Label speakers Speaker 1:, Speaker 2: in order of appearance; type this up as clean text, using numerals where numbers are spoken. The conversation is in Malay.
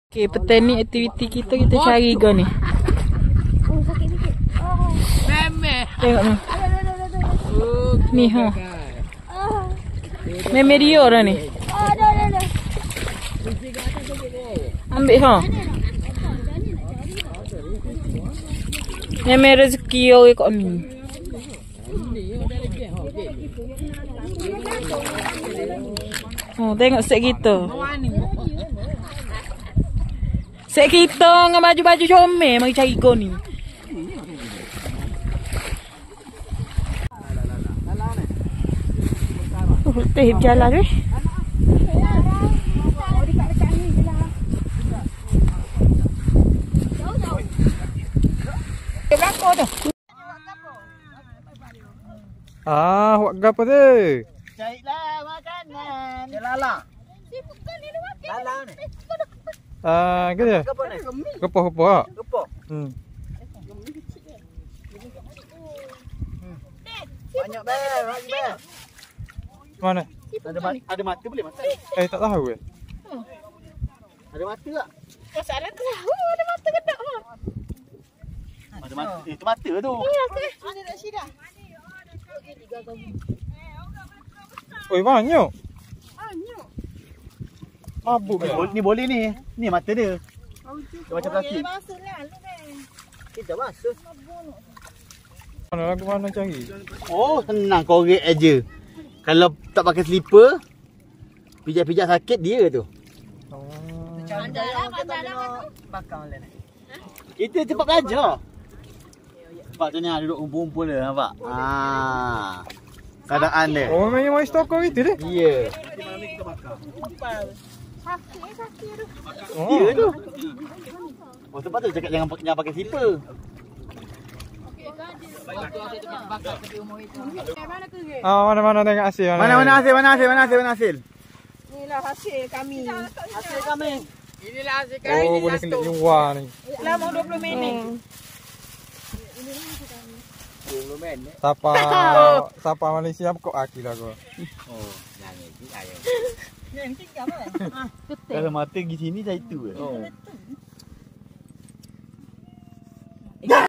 Speaker 1: Okey, petang ni aktiviti kita cari ikan ni.
Speaker 2: Oh, sakit sikit. Oh.
Speaker 3: Memeh.
Speaker 1: Tengok ni.
Speaker 3: Oh,
Speaker 1: Ni ha.
Speaker 2: Ah.
Speaker 1: Memang dia dah ni.
Speaker 2: Ah, dah.
Speaker 1: Ambil ha. Memang rezeki orang kat ni. Oh, tengok set kita. Set kita dengan baju-baju comel mari cari ikan ni. Teh berjalan weh.
Speaker 4: Buat apa tu?
Speaker 3: Carilah makanan. Lala. Lala ni.
Speaker 4: Gitu ya?
Speaker 3: Apa ni?
Speaker 4: Kepoh.
Speaker 3: Kepoh. Banyak bel.
Speaker 4: Mana?
Speaker 3: Ada mata boleh makan?
Speaker 4: Tak tahu ke?
Speaker 3: Ada mata tak?
Speaker 2: Masalah tu. Ada mata kedok.
Speaker 3: Ada mata. Itu mata tu.
Speaker 2: Ada dah sida.
Speaker 4: Oi, banyak. Mabuk ke?
Speaker 3: Ni boleh ni. Ni mata dia. Dia macam plastik.
Speaker 2: Masuklah lu kan.
Speaker 3: Kita masuk.
Speaker 4: Mana lagu mana cari?
Speaker 3: Oh, senang korek aja. Kalau tak pakai slipper, pijak-pijak sakit dia tu.
Speaker 2: Bakar lah.
Speaker 3: Kita cepat belajar. Nampak tu ni duduk kumpul-kumpul dia, nampak? Keadaan dia.
Speaker 4: Oh, memang mai stok gitu deh.
Speaker 3: Ya.
Speaker 2: Sakit tu.
Speaker 3: Dia tu. Oh, sebab tu cakap jangan pakai slipper.
Speaker 4: Mana tengok hasil.
Speaker 3: Mana hasil?
Speaker 2: Inilah hasil kami.
Speaker 3: Hasil kami.
Speaker 2: Inilah hasil kami.
Speaker 4: Oh, boleh kena jual ni.
Speaker 2: Lama 20 minit.
Speaker 3: 20 minit.
Speaker 4: Siapa Malaysia kok aki lah gua.
Speaker 3: Oh, jangan. Kalau mata pergi sini saya tu. Oh.